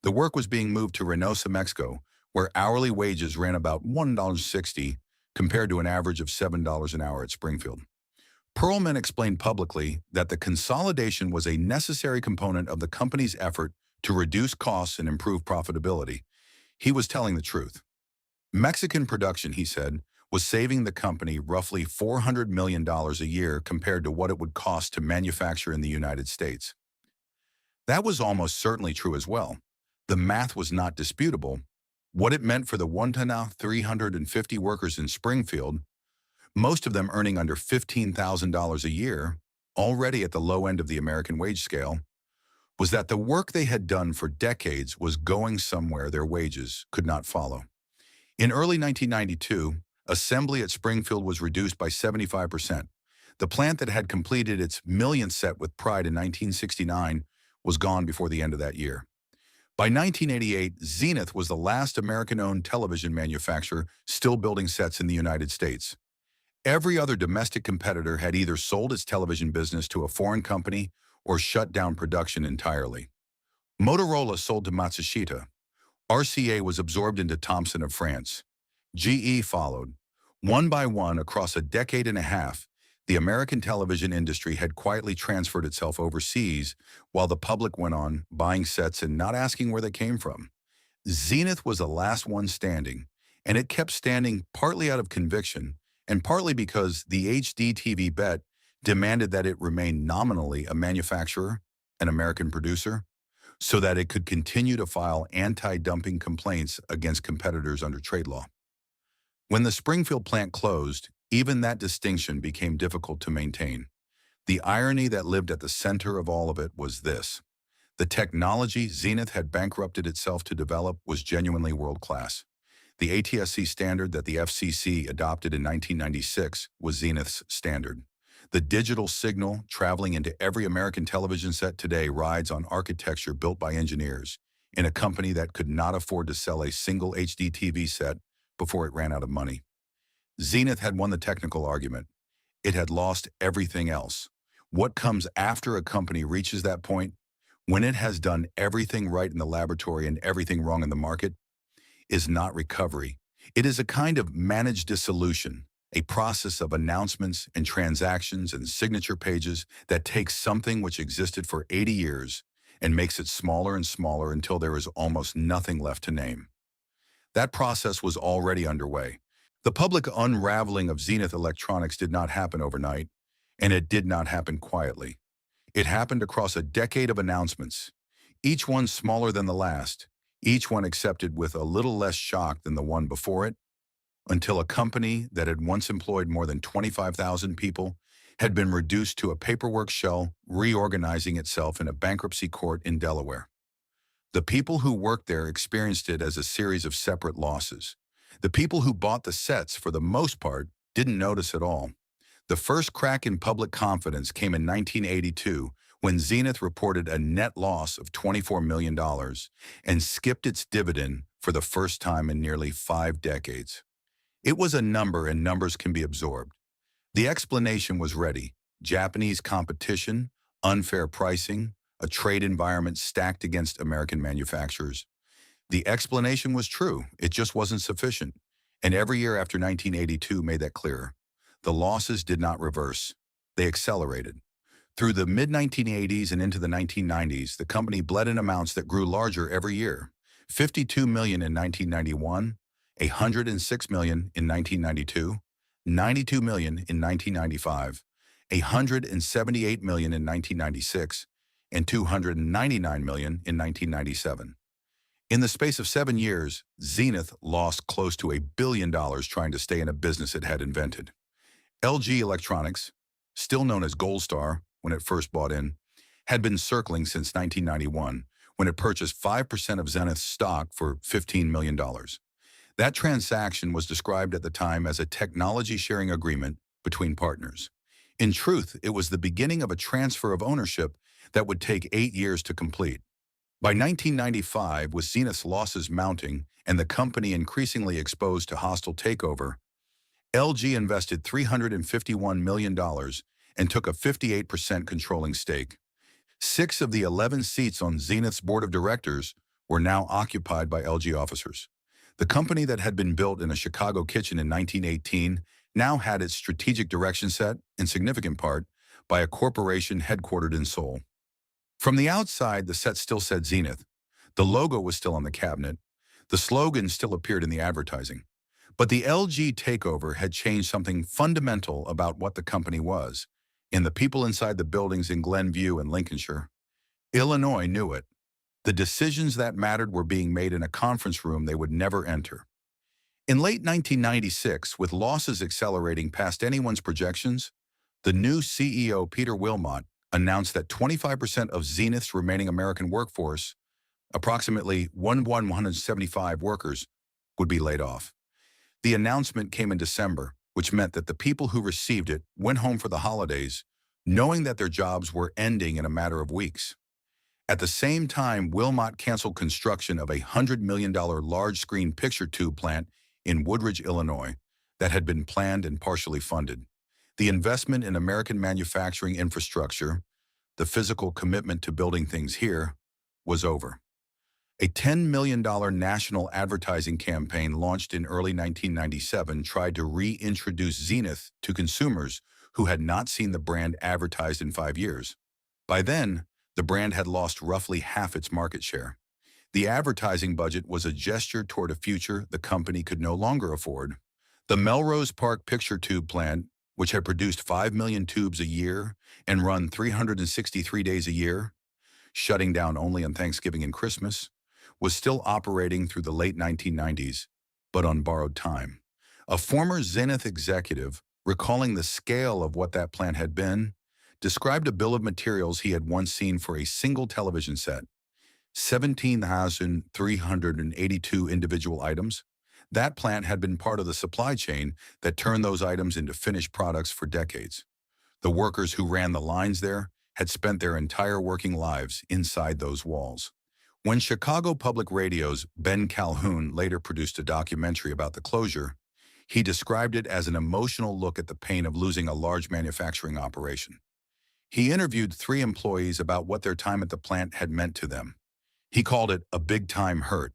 The work was being moved to Reynosa, Mexico, where hourly wages ran about $1.60 compared to an average of $7 an hour at Springfield. Perlman explained publicly that the consolidation was a necessary component of the company's effort to reduce costs and improve profitability. He was telling the truth. Mexican production, he said, was saving the company roughly $400 million a year compared to what it would cost to manufacture in the United States. That was almost certainly true as well. The math was not disputable. What it meant for the 350 workers in Springfield, most of them earning under $15,000 a year, already at the low end of the American wage scale, was that the work they had done for decades was going somewhere their wages could not follow. In early 1992, assembly at Springfield was reduced by 75%. The plant that had completed its millionth set with pride in 1969 was gone before the end of that year. By 1988, Zenith was the last American-owned television manufacturer still building sets in the United States. Every other domestic competitor had either sold its television business to a foreign company or shut down production entirely. Motorola sold to Matsushita. RCA was absorbed into Thomson of France. GE followed. One by one, across a decade and a half, the American television industry had quietly transferred itself overseas while the public went on buying sets and not asking where they came from. Zenith was the last one standing, and it kept standing partly out of conviction and partly because the HDTV bet demanded that it remain nominally a manufacturer, an American producer, so that it could continue to file anti-dumping complaints against competitors under trade law. When the Springfield plant closed, even that distinction became difficult to maintain. The irony that lived at the center of all of it was this: the technology Zenith had bankrupted itself to develop was genuinely world-class. The ATSC standard that the FCC adopted in 1996 was Zenith's standard. The digital signal traveling into every American television set today rides on architecture built by engineers, in a company that could not afford to sell a single HD TV set before it ran out of money. Zenith had won the technical argument. It had lost everything else. What comes after a company reaches that point, when it has done everything right in the laboratory and everything wrong in the market, is not recovery. It is a kind of managed dissolution, a process of announcements and transactions and signature pages that takes something which existed for 80 years and makes it smaller and smaller until there is almost nothing left to name. That process was already underway. The public unraveling of Zenith Electronics did not happen overnight, and it did not happen quietly. It happened across a decade of announcements, each one smaller than the last, each one accepted with a little less shock than the one before it, until a company that had once employed more than 25,000 people had been reduced to a paperwork shell reorganizing itself in a bankruptcy court in Delaware. The people who worked there experienced it as a series of separate losses. The people who bought the sets, for the most part, didn't notice at all. The first crack in public confidence came in 1982 when Zenith reported a net loss of $24 million and skipped its dividend for the first time in nearly 5 decades. It was a number, and numbers can be absorbed. The explanation was ready: Japanese competition, unfair pricing, a trade environment stacked against American manufacturers. The explanation was true, it just wasn't sufficient. And every year after 1982 made that clearer. The losses did not reverse. They accelerated. Through the mid-1980s and into the 1990s, the company bled in amounts that grew larger every year. $52 million in 1991, $106 million in 1992, $92 million in 1995, $178 million in 1996, and $299 million in 1997. In the space of 7 years, Zenith lost close to $1 billion trying to stay in a business it had invented. LG Electronics, still known as Gold Star when it first bought in, had been circling since 1991 when it purchased 5% of Zenith's stock for $15 million. That transaction was described at the time as a technology-sharing agreement between partners. In truth, it was the beginning of a transfer of ownership that would take 8 years to complete. By 1995, with Zenith's losses mounting and the company increasingly exposed to hostile takeover, LG invested $351 million and took a 58% controlling stake. 6 of the 11 seats on Zenith's board of directors were now occupied by LG officers. The company that had been built in a Chicago kitchen in 1918 now had its strategic direction set, in significant part, by a corporation headquartered in Seoul. From the outside, the set still said Zenith. The logo was still on the cabinet. The slogan still appeared in the advertising. But the LG takeover had changed something fundamental about what the company was, and the people inside the buildings in Glenview and Lincolnshire, Illinois, knew it. The decisions that mattered were being made in a conference room they would never enter. In late 1996, with losses accelerating past anyone's projections, the new CEO, Peter Wilmot, announced that 25% of Zenith's remaining American workforce, approximately 175 workers, would be laid off. The announcement came in December, which meant that the people who received it went home for the holidays, knowing that their jobs were ending in a matter of weeks. At the same time, Wilmot canceled construction of a $100 million large-screen picture tube plant in Woodridge, Illinois, that had been planned and partially funded. The investment in American manufacturing infrastructure, the physical commitment to building things here, was over. A $10 million national advertising campaign launched in early 1997 tried to reintroduce Zenith to consumers who had not seen the brand advertised in 5 years. By then, the brand had lost roughly half its market share. The advertising budget was a gesture toward a future the company could no longer afford. The Melrose Park picture tube plant, which had produced 5 million tubes a year and run 363 days a year, shutting down only on Thanksgiving and Christmas, was still operating through the late 1990s, but on borrowed time. A former Zenith executive, recalling the scale of what that plant had been, described a bill of materials he had once seen for a single television set: 17,382 individual items. That plant had been part of the supply chain that turned those items into finished products for decades. The workers who ran the lines there had spent their entire working lives inside those walls. When Chicago Public Radio's Ben Calhoun later produced a documentary about the closure, he described it as an emotional look at the pain of losing a large manufacturing operation. He interviewed 3 employees about what their time at the plant had meant to them. He called it a big-time hurt.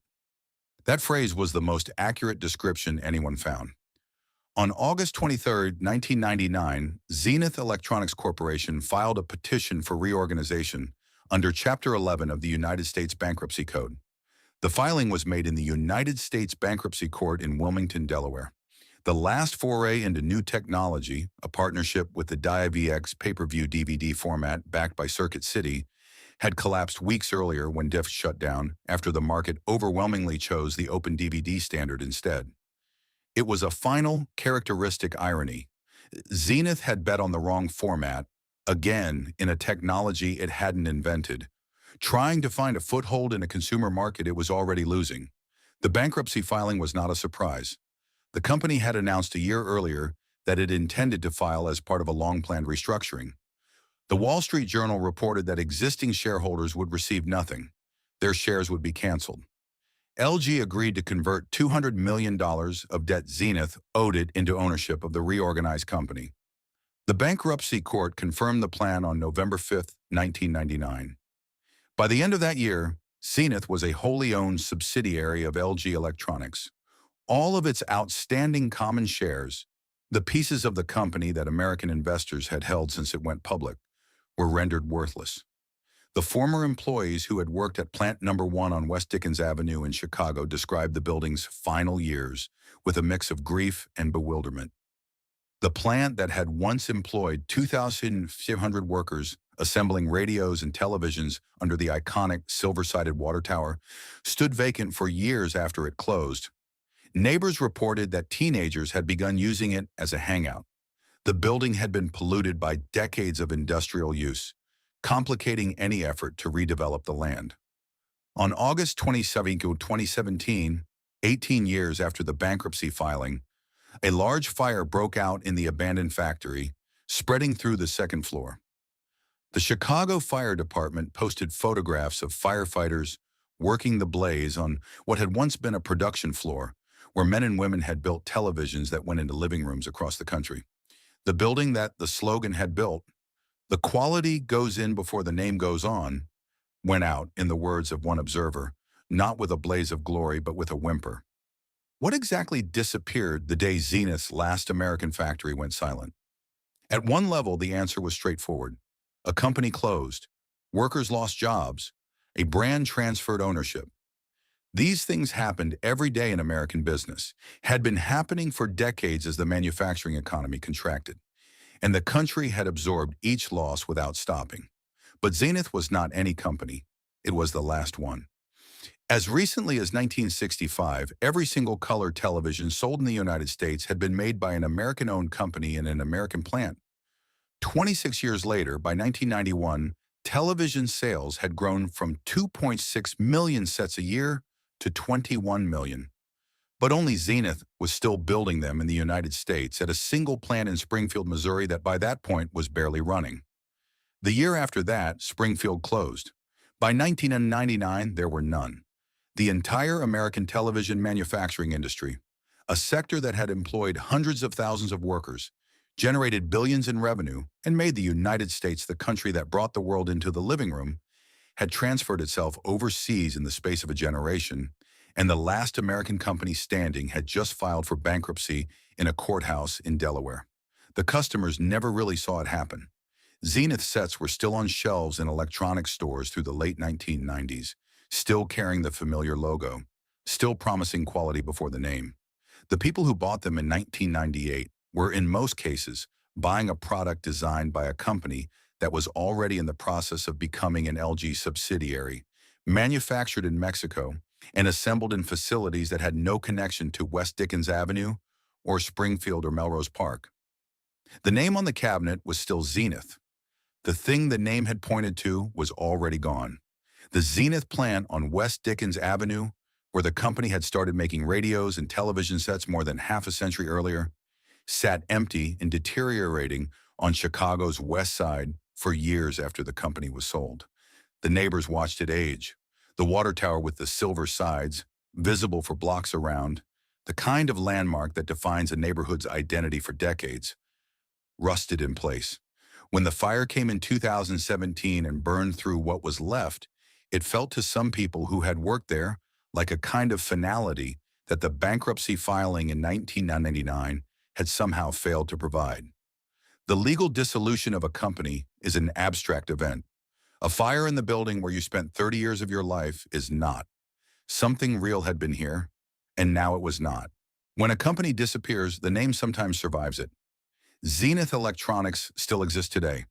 That phrase was the most accurate description anyone found. On August 23, 1999, Zenith Electronics Corporation filed a petition for reorganization under Chapter 11 of the United States Bankruptcy Code. The filing was made in the United States Bankruptcy Court in Wilmington, Delaware. The last foray into new technology, a partnership with the DiVX pay-per-view DVD format backed by Circuit City, had collapsed weeks earlier when DIF shut down after the market overwhelmingly chose the open DVD standard instead. It was a final, characteristic irony. Zenith had bet on the wrong format, again in a technology it hadn't invented, trying to find a foothold in a consumer market it was already losing. The bankruptcy filing was not a surprise. The company had announced a year earlier that it intended to file as part of a long-planned restructuring. The Wall Street Journal reported that existing shareholders would receive nothing. Their shares would be canceled. LG agreed to convert $200 million of debt Zenith owed it into ownership of the reorganized company. The bankruptcy court confirmed the plan on November 5, 1999. By the end of that year, Zenith was a wholly owned subsidiary of LG Electronics. All of its outstanding common shares, the pieces of the company that American investors had held since it went public, were rendered worthless. The former employees who had worked at Plant Number 1 on West Dickens Avenue in Chicago described the building's final years with a mix of grief and bewilderment. The plant that had once employed 2,500 workers assembling radios and televisions under the iconic silver-sided water tower stood vacant for years after it closed. Neighbors reported that teenagers had begun using it as a hangout. The building had been polluted by decades of industrial use, complicating any effort to redevelop the land. On August 27, 2017, 18 years after the bankruptcy filing, a large fire broke out in the abandoned factory, spreading through the second floor. The Chicago Fire Department posted photographs of firefighters working the blaze on what had once been a production floor, where men and women had built televisions that went into living rooms across the country. The building that the slogan had built, "The quality goes in before the name goes on," went out, in the words of one observer, not with a blaze of glory but with a whimper. What exactly disappeared the day Zenith's last American factory went silent? At one level, the answer was straightforward. A company closed, workers lost jobs, a brand transferred ownership. These things happened every day in American business, had been happening for decades as the manufacturing economy contracted, and the country had absorbed each loss without stopping. But Zenith was not any company. It was the last one. As recently as 1965, every single color television sold in the United States had been made by an American-owned company in an American plant. 26 years later, by 1991, television sales had grown from 2.6 million sets a year to 21 million. But only Zenith was still building them in the United States at a single plant in Springfield, Missouri that by that point was barely running. The year after that, Springfield closed. By 1999, there were none. The entire American television manufacturing industry, a sector that had employed hundreds of thousands of workers, generated billions in revenue, and made the United States the country that brought the world into the living room, had transferred itself overseas in the space of a generation, and the last American company standing had just filed for bankruptcy in a courthouse in Delaware. The customers never really saw it happen. Zenith sets were still on shelves in electronics stores through the late 1990s, still carrying the familiar logo, still promising quality before the name. The people who bought them in 1998 were, in most cases, buying a product designed by a company that was already in the process of becoming an LG subsidiary, manufactured in Mexico, and assembled in facilities that had no connection to West Dickens Avenue or Springfield or Melrose Park. The name on the cabinet was still Zenith. The thing the name had pointed to was already gone. The Zenith plant on West Dickens Avenue, where the company had started making radios and television sets more than half a century earlier, sat empty and deteriorating on Chicago's west side for years after the company was sold. The neighbors watched it age. The water tower with the silver sides, visible for blocks around, the kind of landmark that defines a neighborhood's identity for decades, rusted in place. When the fire came in 2017 and burned through what was left, it felt to some people who had worked there like a kind of finality that the bankruptcy filing in 1999 had somehow failed to provide. The legal dissolution of a company is an abstract event. A fire in the building where you spent 30 years of your life is not. Something real had been here, and now it was not. When a company disappears, the name sometimes survives it. Zenith Electronics still exists today,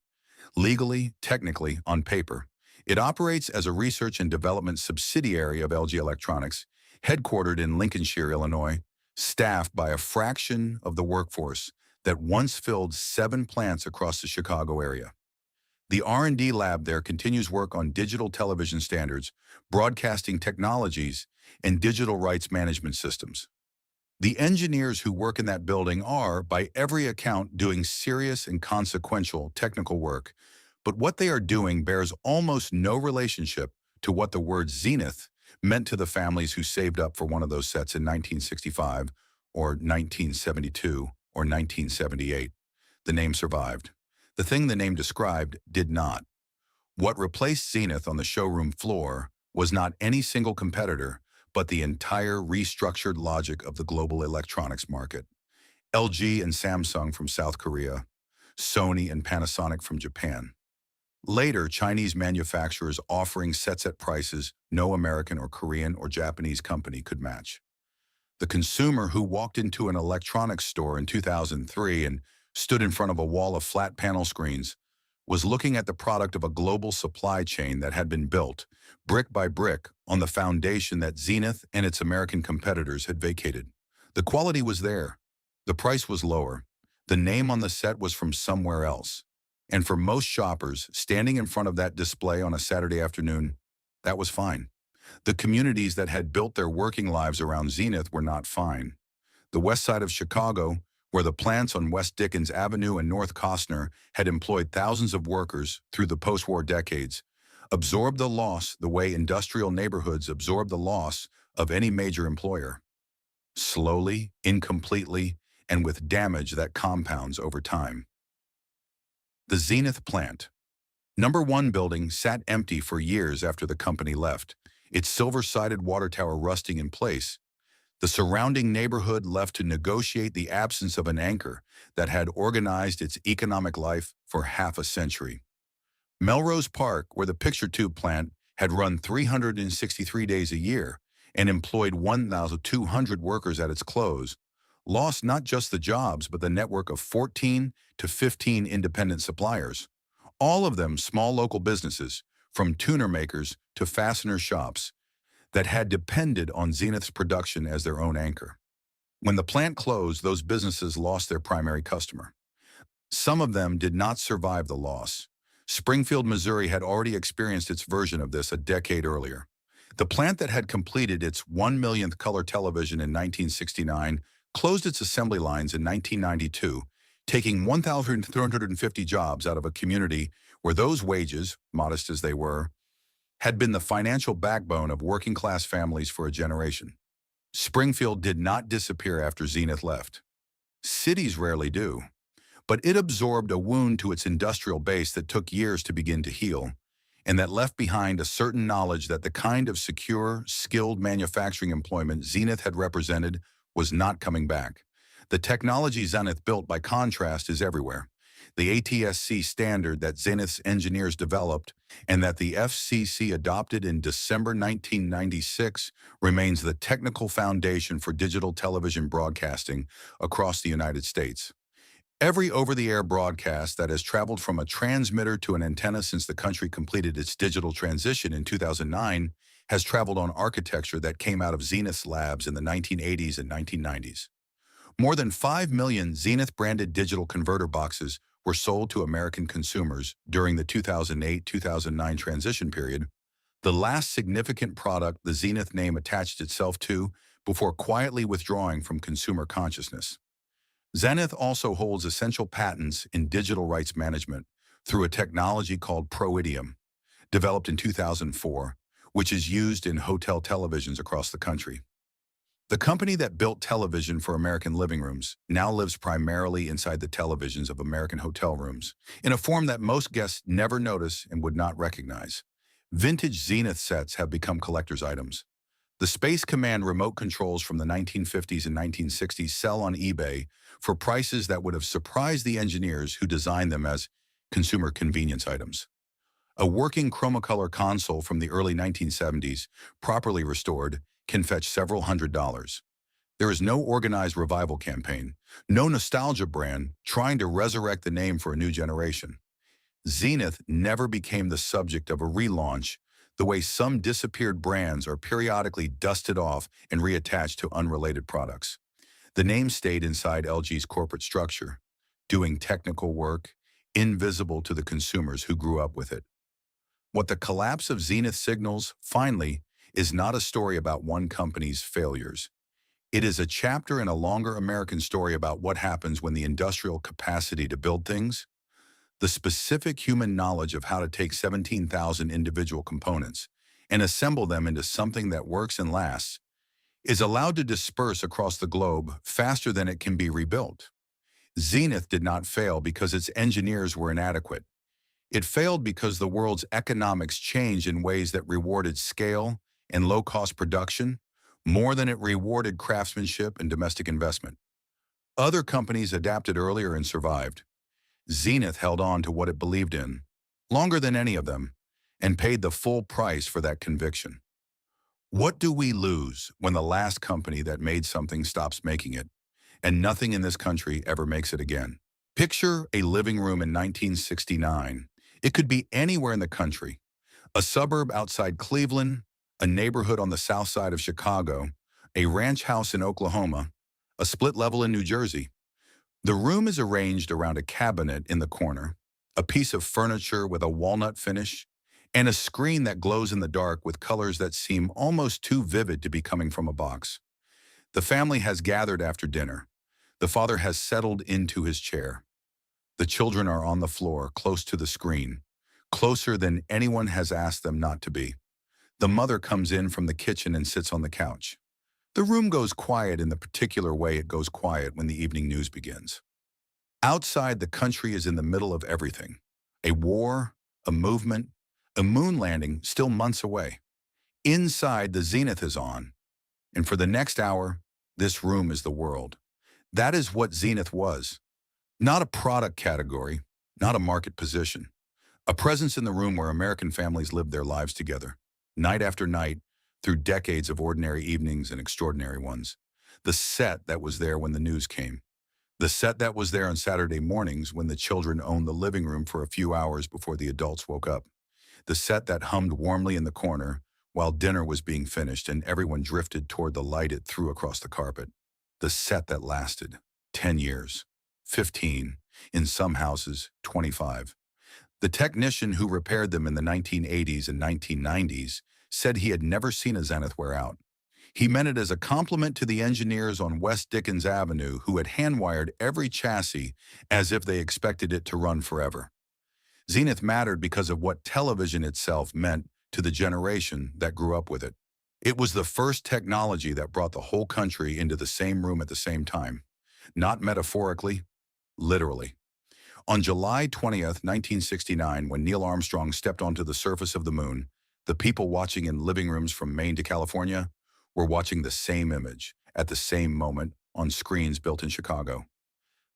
legally, technically, on paper. It operates as a research and development subsidiary of LG Electronics, headquartered in Lincolnshire, Illinois, staffed by a fraction of the workforce that once filled 7 plants across the Chicago area. The R&D lab there continues work on digital television standards, broadcasting technologies, and digital rights management systems. The engineers who work in that building are, by every account, doing serious and consequential technical work, but what they are doing bears almost no relationship to what the word Zenith meant to the families who saved up for one of those sets in 1965, or 1972, or 1978. The name survived. The thing the name described did not. What replaced Zenith on the showroom floor was not any single competitor, but the entire restructured logic of the global electronics market. LG and Samsung from South Korea, Sony and Panasonic from Japan. Later, Chinese manufacturers offering sets at prices no American or Korean or Japanese company could match. The consumer who walked into an electronics store in 2003 and stood in front of a wall of flat panel screens was looking at the product of a global supply chain that had been built, brick by brick, on the foundation that Zenith and its American competitors had vacated. The quality was there. The price was lower. The name on the set was from somewhere else. And for most shoppers, standing in front of that display on a Saturday afternoon, that was fine. The communities that had built their working lives around Zenith were not fine. The west side of Chicago, where the plants on West Dickens Avenue and North Costner had employed thousands of workers through the post-war decades, absorbed the loss the way industrial neighborhoods absorb the loss of any major employer. Slowly, incompletely, and with damage that compounds over time. The Zenith plant. Number 1 building sat empty for years after the company left, its silver-sided water tower rusting in place. The surrounding neighborhood left to negotiate the absence of an anchor that had organized its economic life for half a century. Melrose Park, where the picture tube plant had run 363 days a year and employed 1,200 workers at its close, lost not just the jobs but the network of 14 to 15 independent suppliers, all of them small local businesses, from tuner makers to fastener shops, that had depended on Zenith's production as their own anchor. When the plant closed, those businesses lost their primary customer. Some of them did not survive the loss. Springfield, Missouri had already experienced its version of this a decade earlier. The plant that had completed its 1 millionth color television in 1969 closed its assembly lines in 1992, taking 1,350 jobs out of a community where those wages, modest as they were, had been the financial backbone of working-class families for a generation. Springfield did not disappear after Zenith left. Cities rarely do. But it absorbed a wound to its industrial base that took years to begin to heal, and that left behind a certain knowledge that the kind of secure, skilled manufacturing employment Zenith had represented was not coming back. The technology Zenith built, by contrast, is everywhere. The ATSC standard that Zenith's engineers developed and that the FCC adopted in December 1996 remains the technical foundation for digital television broadcasting across the United States. Every over-the-air broadcast that has traveled from a transmitter to an antenna since the country completed its digital transition in 2009 has traveled on architecture that came out of Zenith's labs in the 1980s and 1990s. More than 5 million Zenith-branded digital converter boxes were sold to American consumers during the 2008-2009 transition period, the last significant product the Zenith name attached itself to before quietly withdrawing from consumer consciousness. Zenith also holds essential patents in digital rights management through a technology called Proidium, developed in 2004, which is used in hotel televisions across the country. The company that built television for American living rooms now lives primarily inside the televisions of American hotel rooms, in a form that most guests never notice and would not recognize. Vintage Zenith sets have become collector's items. The Space Command remote controls from the 1950s and 1960s sell on eBay for prices that would have surprised the engineers who designed them as consumer convenience items. A working Chromacolor console from the early 1970s, properly restored, can fetch several $100s. There is no organized revival campaign, no nostalgia brand trying to resurrect the name for a new generation. Zenith never became the subject of a relaunch the way some disappeared brands are periodically dusted off and reattached to unrelated products. The name stayed inside LG's corporate structure, doing technical work, invisible to the consumers who grew up with it. What the collapse of Zenith signals, finally, is not a story about one company's failures. It is a chapter in a longer American story about what happens when the industrial capacity to build things, the specific human knowledge of how to take 17,000 individual components and assemble them into something that works and lasts, is allowed to disperse across the globe faster than it can be rebuilt. Zenith did not fail because its engineers were inadequate. It failed because the world's economics changed in ways that rewarded scale and low-cost production more than it rewarded craftsmanship and domestic investment. Other companies adapted earlier and survived. Zenith held on to what it believed in, longer than any of them, and paid the full price for that conviction. What do we lose when the last company that made something stops making it, and nothing in this country ever makes it again? Picture a living room in 1969. It could be anywhere in the country, a suburb outside Cleveland, a neighborhood on the south side of Chicago, a ranch house in Oklahoma, a split level in New Jersey. The room is arranged around a cabinet in the corner, a piece of furniture with a walnut finish, and a screen that glows in the dark with colors that seem almost too vivid to be coming from a box. The family has gathered after dinner. The father has settled into his chair. The children are on the floor, close to the screen, closer than anyone has asked them not to be. The mother comes in from the kitchen and sits on the couch. The room goes quiet in the particular way it goes quiet when the evening news begins. Outside, the country is in the middle of everything. A war, a movement, a moon landing still months away. Inside, the Zenith is on. And for the next hour, this room is the world. That is what Zenith was. Not a product category, not a market position. A presence in the room where American families lived their lives together, night after night, through decades of ordinary evenings and extraordinary ones. The set that was there when the news came. The set that was there on Saturday mornings when the children owned the living room for a few hours before the adults woke up. The set that hummed warmly in the corner while dinner was being finished and everyone drifted toward the light it threw across the carpet. The set that lasted 10 years, 15, in some houses, 25. The technician who repaired them in the 1980s and 1990s said he had never seen a Zenith wear out. He meant it as a compliment to the engineers on West Dickens Avenue who had hand-wired every chassis as if they expected it to run forever. Zenith mattered because of what television itself meant to the generation that grew up with it. It was the first technology that brought the whole country into the same room at the same time. Not metaphorically, literally. On July 20th, 1969, when Neil Armstrong stepped onto the surface of the moon, the people watching in living rooms from Maine to California were watching the same image at the same moment on screens built in Chicago.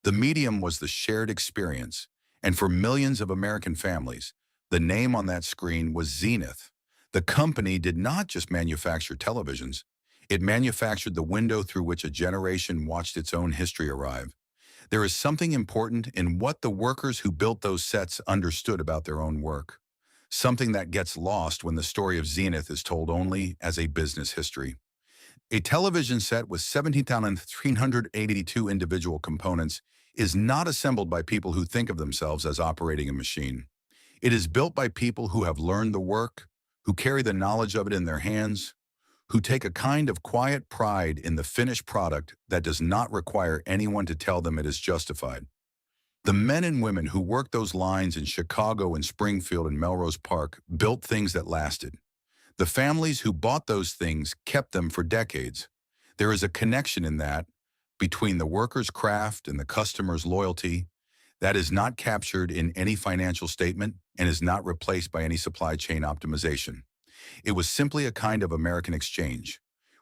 The medium was the shared experience, and for millions of American families, the name on that screen was Zenith. The company did not just manufacture televisions, it manufactured the window through which a generation watched its own history arrive. There is something important in what the workers who built those sets understood about their own work. Something that gets lost when the story of Zenith is told only as a business history. A television set with 17,382 individual components is not assembled by people who think of themselves as operating a machine. It is built by people who have learned the work, who carry the knowledge of it in their hands, who take a kind of quiet pride in the finished product that does not require anyone to tell them it is justified. The men and women who worked those lines in Chicago and Springfield and Melrose Park built things that lasted. The families who bought those things kept them for decades. There is a connection in that between the worker's craft and the customer's loyalty that is not captured in any financial statement and is not replaced by any supply chain optimization. It was simply a kind of American exchange.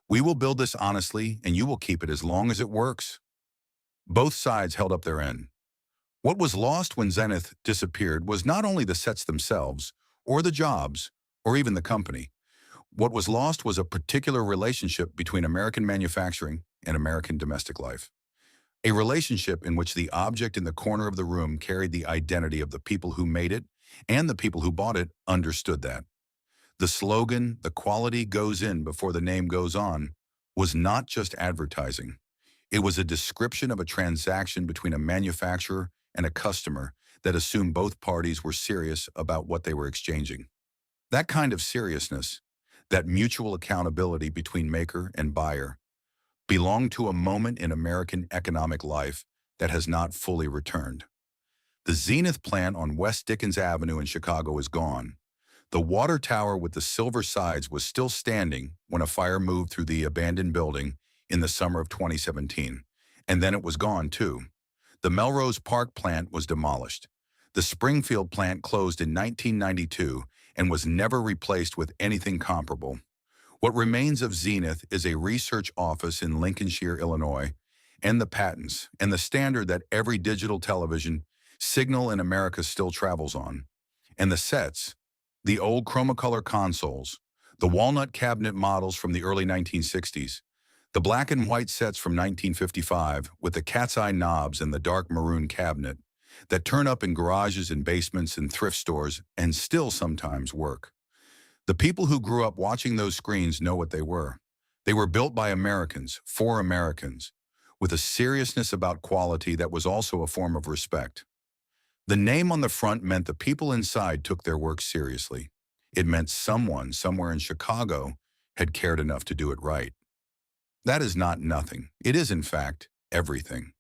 We will build this honestly, and you will keep it as long as it works. Both sides held up their end. What was lost when Zenith disappeared was not only the sets themselves, or the jobs, or even the company. What was lost was a particular relationship between American manufacturing and American domestic life. A relationship in which the object in the corner of the room carried the identity of the people who made it, and the people who bought it understood that. The slogan, "The quality goes in before the name goes on," was not just advertising. It was a description of a transaction between a manufacturer and a customer that assumed both parties were serious about what they were exchanging. That kind of seriousness, that mutual accountability between maker and buyer, belonged to a moment in American economic life that has not fully returned. The Zenith plant on West Dickens Avenue in Chicago is gone. The water tower with the silver sides was still standing when a fire moved through the abandoned building in the summer of 2017, and then it was gone too. The Melrose Park plant was demolished. The Springfield plant closed in 1992 and was never replaced with anything comparable. What remains of Zenith is a research office in Lincolnshire, Illinois, and the patents and the standard that every digital television signal in America still travels on. And the sets, the old Chromacolor consoles, the walnut cabinet models from the early 1960s, the black and white sets from 1955 with the cat's eye knobs and the dark maroon cabinet that turn up in garages and basements and thrift stores and still sometimes work. The people who grew up watching those screens know what they were. They were built by Americans, for Americans, with a seriousness about quality that was also a form of respect. The name on the front meant the people inside took their work seriously. It meant someone somewhere in Chicago had cared enough to do it right. That is not nothing. It is, in fact, everything.